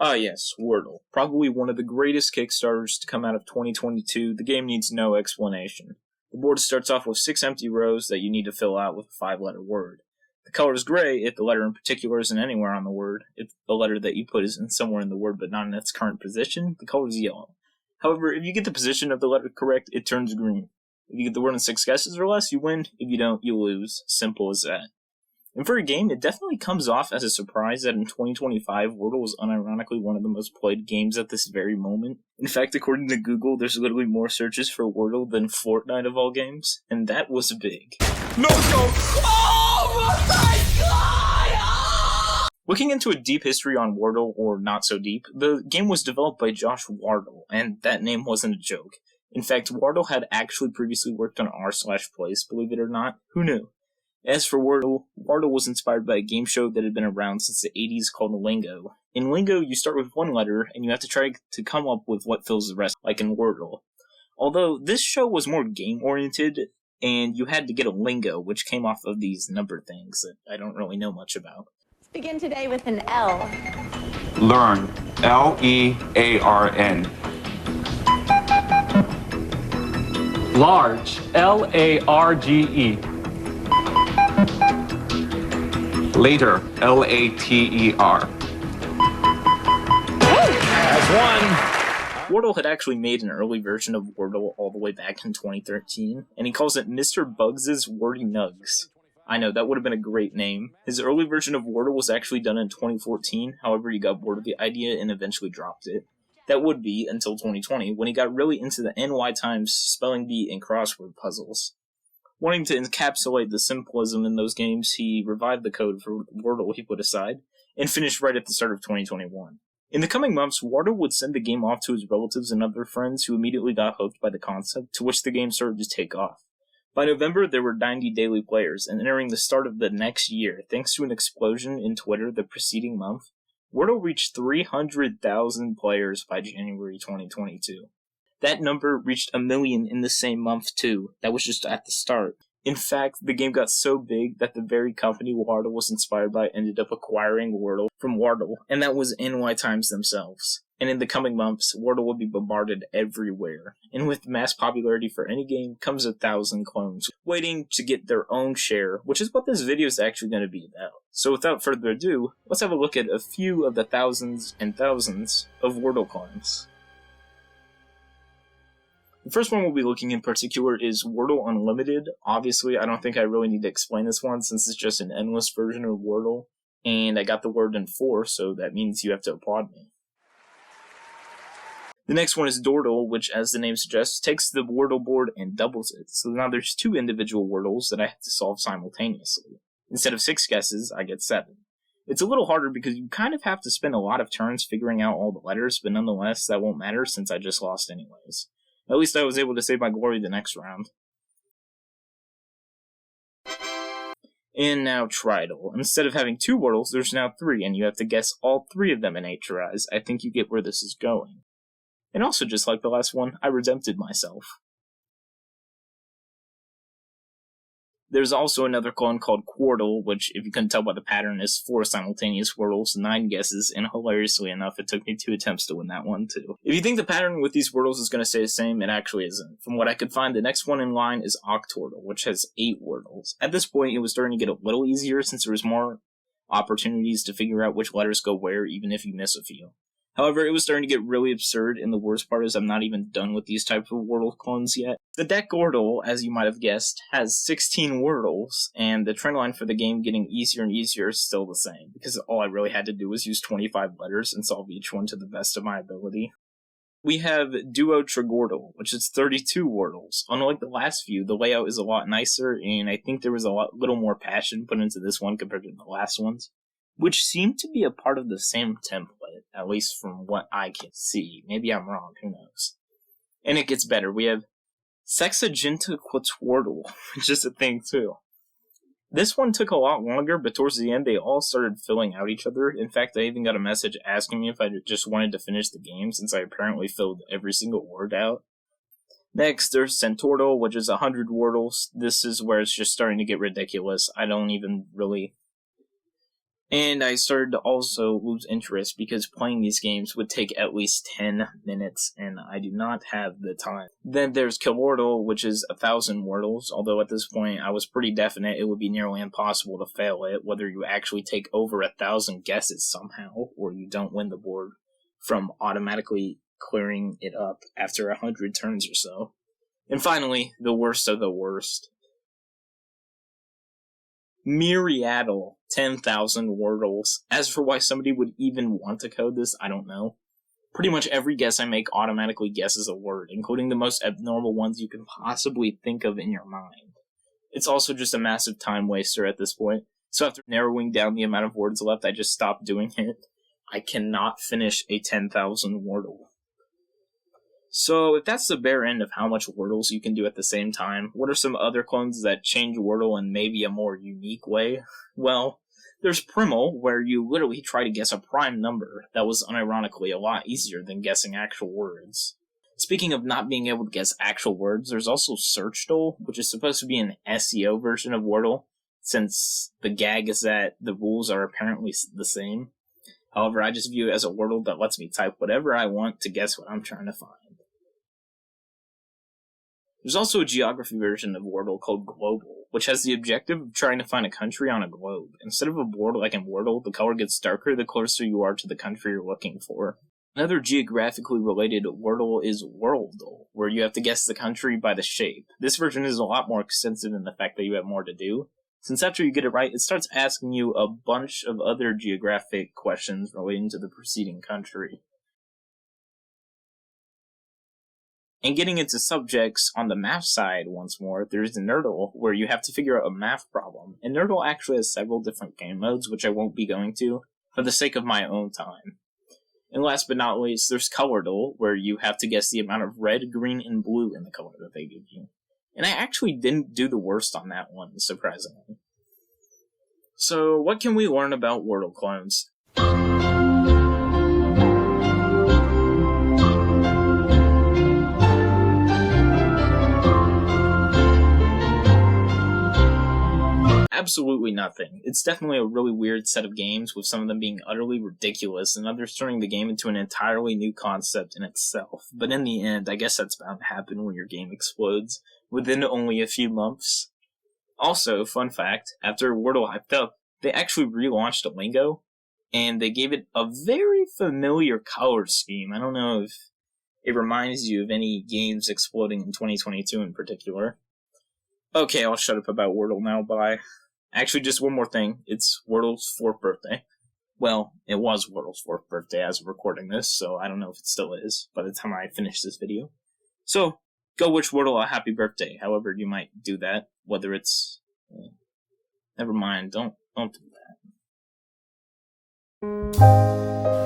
Ah yes, Wordle. Probably one of the greatest Kickstarters to come out of 2022, the game needs no explanation. The board starts off with 6 empty rows that you need to fill out with a 5-letter word. The color is gray if the letter in particular isn't anywhere on the word. If the letter that you put is in somewhere in the word but not in its current position, the color is yellow. However, if you get the position of the letter correct, it turns green. If you get the word in 6 guesses or less, you win. If you don't, you lose. Simple as that. And for a game, it definitely comes off as a surprise that in 2025, Wordle was unironically one of the most played games at this very moment. In fact, according to Google, there's literally more searches for Wordle than Fortnite of all games, and that was big. No joke! Oh my god! Looking into a deep history on Wordle, or not so deep, the game was developed by Josh Wardle, and that name wasn't a joke. In fact, Wardle had actually previously worked on r/place, believe it or not. Who knew? As for Wordle, Wordle was inspired by a game show that had been around since the 80s called Lingo. In Lingo, you start with one letter, and you have to try to come up with what fills the rest, like in Wordle. Although, this show was more game-oriented, and you had to get a lingo, which came off of these number things that I don't really know much about. Let's begin today with an L. Learn. L-E-A-R-N. Large. L-A-R-G-E. Later. L-A-T-E-R. That's one. Wordle had actually made an early version of Wordle all the way back in 2013, and he calls it Mr. Bugs' Wordy Nugs. I know, that would have been a great name. His early version of Wordle was actually done in 2014, however he got bored of the idea and eventually dropped it. That would be until 2020, when he got really into the NY Times spelling bee and crossword puzzles. Wanting to encapsulate the simplism in those games, he revived the code for Wordle he put aside, and finished right at the start of 2021. In the coming months, Wardle would send the game off to his relatives and other friends who immediately got hooked by the concept, to which the game started to take off. By November, there were 90 daily players, and entering the start of the next year, thanks to an explosion in Twitter the preceding month, Wordle reached 300,000 players by January 2022. That number reached 1 million in the same month too. That was just at the start. In fact, the game got so big that the very company Wordle was inspired by ended up acquiring Wordle from Wordle, and that was NY Times themselves. And in the coming months, Wordle will be bombarded everywhere. And with mass popularity for any game comes 1,000 clones, waiting to get their own share, which is what this video is actually going to be about. So without further ado, let's have a look at a few of the thousands and thousands of Wordle clones. The first one we'll be looking in particular is Wordle Unlimited. Obviously, I don't think I really need to explain this one since it's just an endless version of Wordle, and I got the word in 4, so that means you have to applaud me. The next one is Dordle, which, as the name suggests, takes the Wordle board and doubles it. So now there's 2 individual Wordles that I have to solve simultaneously. Instead of 6 guesses, I get 7. It's a little harder because you kind of have to spend a lot of turns figuring out all the letters, but nonetheless, that won't matter since I just lost anyways. At least I was able to save my glory the next round. And now Tridle. Instead of having 2 Wordles, there's now 3, and you have to guess all 3 of them in 8 tries. I think you get where this is going. And also, just like the last one, I redempted myself. There's also another clone called Quordle, which, if you couldn't tell by the pattern, is 4 simultaneous Wordles, 9 guesses, and hilariously enough, it took me 2 attempts to win that one, too. If you think the pattern with these Wordles is going to stay the same, it actually isn't. From what I could find, the next one in line is Octordle, which has 8 Wordles. At this point, it was starting to get a little easier since there was more opportunities to figure out which letters go where, even if you miss a few. However, it was starting to get really absurd, and the worst part is I'm not even done with these types of Wordle clones yet. The Sedecordle, as you might have guessed, has 16 Wordles, and the trend line for the game getting easier and easier is still the same, because all I really had to do was use 25 letters and solve each one to the best of my ability. We have Duotrigordle, which is 32 Wordles. Unlike the last few, the layout is a lot nicer, and I think there was a little more passion put into this one compared to the last ones, which seem to be a part of the same template, at least from what I can see. Maybe I'm wrong, who knows. And it gets better. We have Sexaginta-quattuordle, which is a thing too. This one took a lot longer, but towards the end they all started filling out each other. In fact, I even got a message asking me if I just wanted to finish the game, since I apparently filled every single word out. Next, there's Centordle, which is 100 Wordles. This is where it's just starting to get ridiculous. I don't even really... And I started to also lose interest because playing these games would take at least 10 minutes, and I do not have the time. Then there's Kilordle, which is 1,000 Wordles, although at this point I was pretty definite it would be nearly impossible to fail it, whether you actually take over 1,000 guesses somehow, or you don't win the board from automatically clearing it up after 100 turns or so. And finally, the worst of the worst. Myriadle, 10,000 Wordles. As for why somebody would even want to code this, I don't know. Pretty much every guess I make automatically guesses a word, including the most abnormal ones you can possibly think of in your mind. It's also just a massive time waster at this point, so after narrowing down the amount of words left, I just stopped doing it. I cannot finish a 10,000 Wordle. So, if that's the bare end of how much Wordles you can do at the same time, what are some other clones that change Wordle in maybe a more unique way? Well, there's Primel, where you literally try to guess a prime number that was unironically a lot easier than guessing actual words. Speaking of not being able to guess actual words, there's also Searchdle, which is supposed to be an SEO version of Wordle, since the gag is that the rules are apparently the same. However, I just view it as a Wordle that lets me type whatever I want to guess what I'm trying to find. There's also a geography version of Wordle called Globle, which has the objective of trying to find a country on a globe. Instead of a board like in Wordle, the color gets darker the closer you are to the country you're looking for. Another geographically related Wordle is Worldle, where you have to guess the country by the shape. This version is a lot more extensive in the fact that you have more to do, since after you get it right, it starts asking you a bunch of other geographic questions relating to the preceding country. And getting into subjects on the math side once more, there's Nerdle, where you have to figure out a math problem. And Nerdle actually has several different game modes, which I won't be going to, for the sake of my own time. And last but not least, there's Colourdle, where you have to guess the amount of red, green, and blue in the color that they give you. And I actually didn't do the worst on that one, surprisingly. So, what can we learn about Wordle clones? Absolutely nothing. It's definitely a really weird set of games, with some of them being utterly ridiculous, and others turning the game into an entirely new concept in itself. But in the end, I guess that's bound to happen when your game explodes, within only a few months. Also, fun fact, after Wordle hyped up, they actually relaunched a lingo, and they gave it a very familiar color scheme. I don't know if it reminds you of any games exploding in 2022 in particular. Okay, I'll shut up about Wordle now, bye. Actually, just one more thing. It's Wordle's 4th birthday. Well, it was Wordle's 4th birthday as of recording this, so I don't know if it still is by the time I finish this video. So, go wish Wordle a happy birthday, however you might do that. Whether it's... never mind, don't do that.